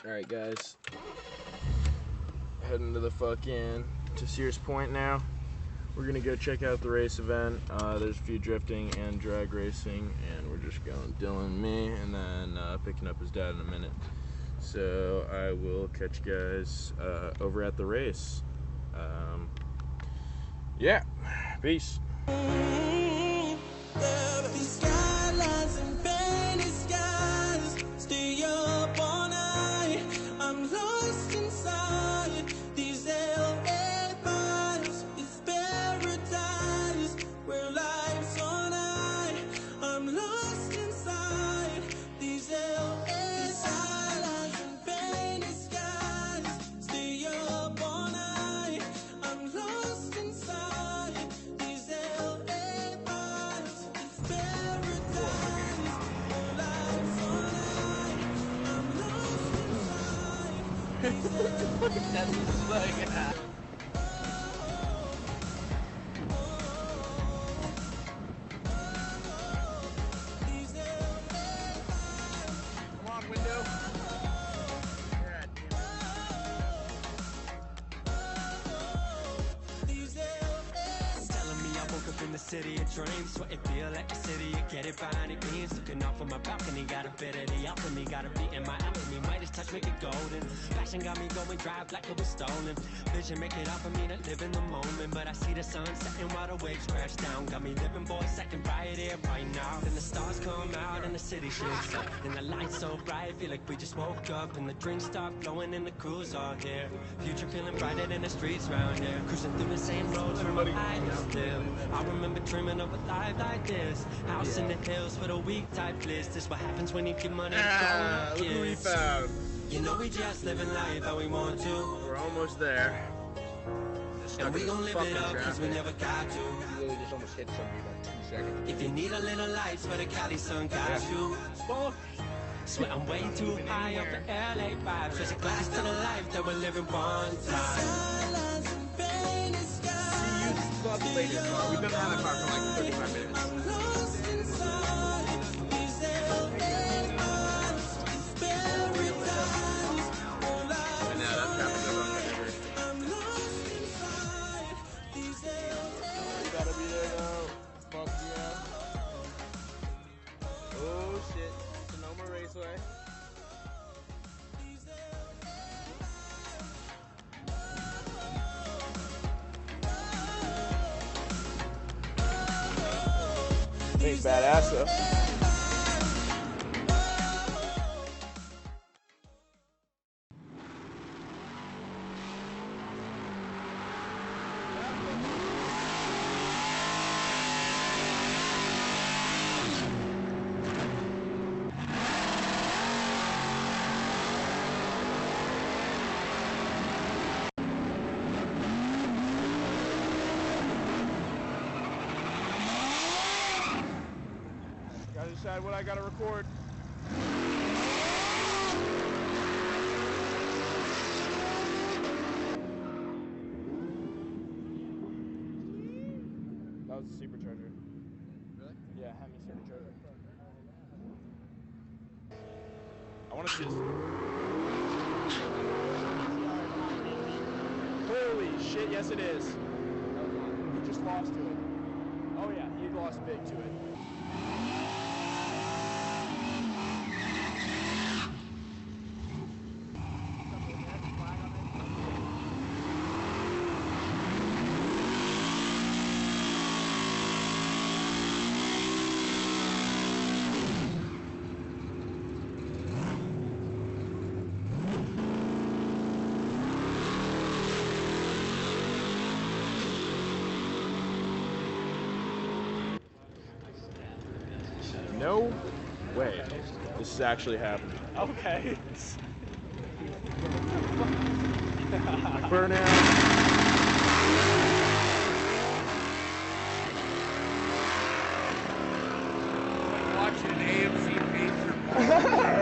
Alright guys, heading to the to Sears Point now. We're gonna go check out the race event. There's a few drifting and drag racing, and we're just going Dylan and me, and then picking up his dad in a minute. So I will catch you guys over at the race. Yeah, peace. Come on, window. In the city of dreams, what it feel like the city of get it by any means. Looking off from my balcony, got a bit of the up in me, got a beat in my alchemy. Might just touch, make it golden. Passion got me going, drive like it was stolen. Vision make it up for me to live in the moment, but I see the sun setting while the waves crash down. Got me living, boy, second right here, right now. Then the stars come out and the city shakes up, and the lights so bright, feel like we just woke up. And the drinks start flowing and the crews are here. Future feeling brighter than the streets round here. Cruising through the same roads where my mind is still. I remember dreaming of a life like this. House in the hills for the weak type bliss. This what happens when you give money to grown-up Look who we kids. found. You know we just living life how we want to. We're almost there. And we gon' live it up cause we never got to. You literally just almost hit somebody about 2 seconds. If you need a little lights for the Cali sun got you. Sweat I'm way too high up the LA vibes. Just a glass to the life that we're living one time. We've been on the car for like 35 minutes. And now that traffic goes on forever. We gotta be there now. Fuck yeah. Oh shit. Sonoma Raceway. Thing's badass though. Gotta decide what I gotta record. That was a supercharger. Really? Yeah, Hemi supercharger. I want to see this. Holy shit, yes it is. He just lost to it. Oh yeah, he lost big to it. No way. This is actually happening. Okay. Burnout. Watching an AMC pacer.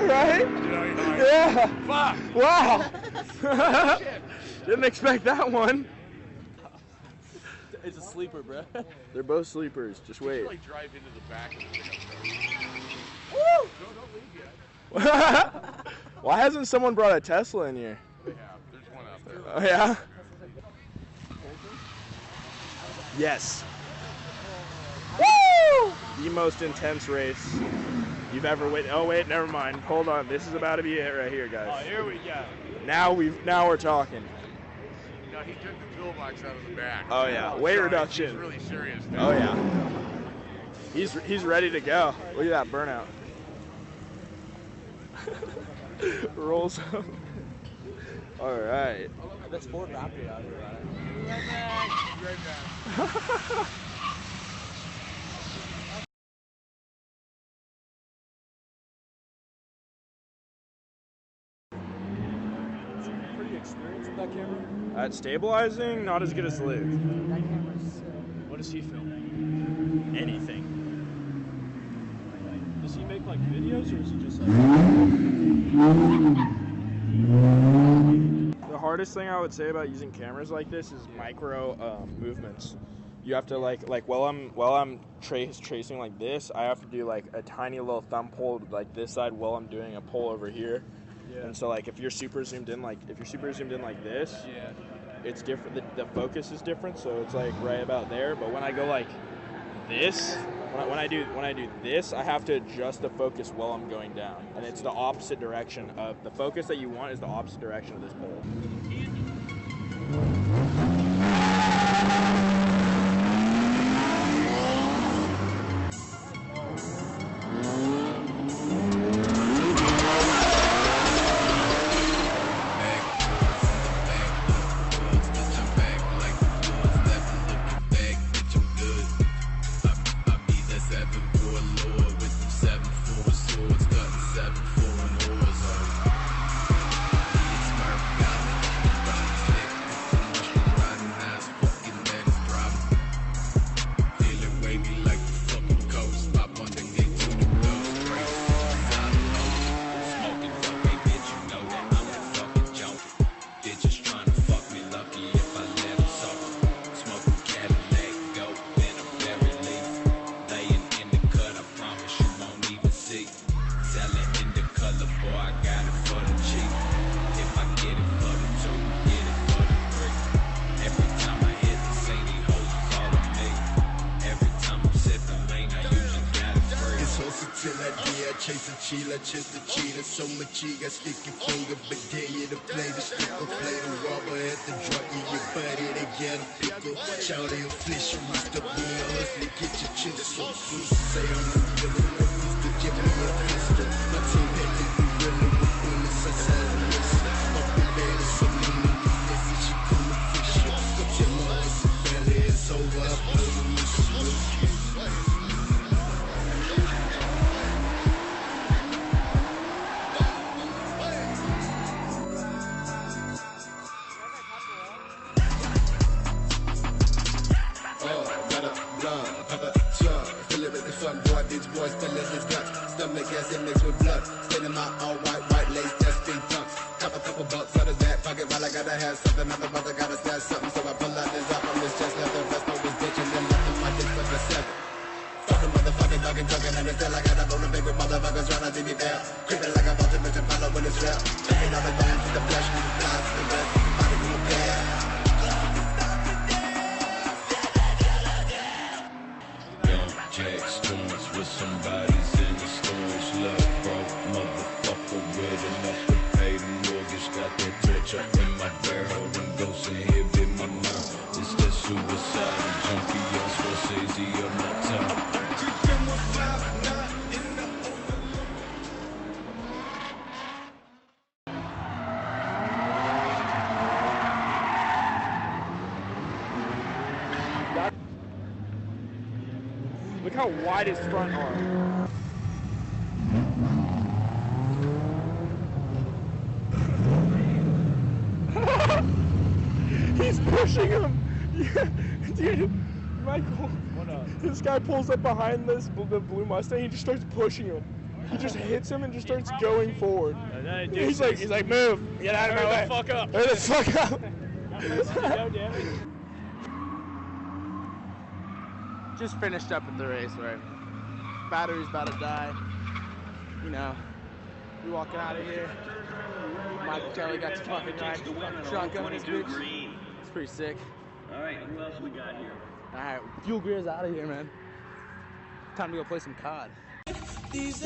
Right? You know, you're like, Yeah. fuck. Wow. Shit. Didn't expect that one. It's a sleeper, bro. They're both sleepers. Just wait. Like drive into the back of the pickup truck. Woo! Don't leave yet. Why hasn't someone brought a Tesla in here? They have. There's one out there. Oh, yeah? Yes. Woo! The most intense race you've ever witnessed. Oh, wait, never mind. Hold on. This is about to be it right here, guys. Oh, here we go. Now we're talking. You know, he took the toolbox out of the back. Oh, yeah. Weight reduction. He's really serious Oh, now. yeah. He's ready to go. Look at that burnout. Rolls up. All right. That's Ford Raptor out here, right? Right back. Pretty experienced with that camera. At stabilizing, not as good as Luke. That camera's What does he film? Anything. Does he make like videos or is he just like? The hardest thing I would say about using cameras like this is micro movements. You have to like while I'm tracing like this, I have to do like a tiny little thumb pull like this side while I'm doing a pull over here. Yeah. And so like if you're super zoomed in like this, Yeah. it's different. The focus is different, so it's like right about there. But when I go like this, when I do this, I have to adjust the focus while I'm going down, and it's the opposite direction of the focus that you want is the opposite direction of this pole. Just the cheetah, so much you got sticky finger, but dare you to play the sticker, play the rubber at the drug, your buddy, they get a pickle. Shout out, flesh, you used to be a hustler, get your chips so loose. Say I'm the villain, I used to give me a pistol. My team had to be really with bullets, I said I'm missing. Up the bed is so mean, this is she cool official. But your mother's a belly, it's over, I blew the boys spilling his guts, stomach acid mixed with blood. Spinning my all white lace, that's big pumps. Cop a couple bucks out of that pocket while I gotta have something. Other brother gotta stash something, so I pull out this up on this chest. Leather vest, no was bitching, then left on my dick for the 7. Fuck the motherfucking dog and talking, and it's still I got a bone of big with motherfuckers trying to see me there. Creeping like a vulture, bitch, and follow when it's real. Checking out the bones with the flesh, with the flies, the rest, body to a bear. Jack Storms with somebody's in the storage lot, bro. Motherfucker with enough to pay the mortgage. Got that torture in my barrel and ghosts in here in my mouth. It's that suicidal junkie on Scorsese on my tongue. Look how wide his front are. He's pushing him. Yeah. Dude, Michael, this guy pulls up behind the blue Mustang. He just starts pushing him. He just hits him and just starts going forward. He's like, move, get out of my way. Hurry the fuck up. Hurry the fuck up. Go, damn it. just finished up at the race, right? Battery's about to die. You know, We walking out of here. Michael Kelly got to fucking ride shotgun in this bitch. It's pretty sick. All right, who else we got here? All right, Fuel Gear's out of here, man. Time to go play some COD. These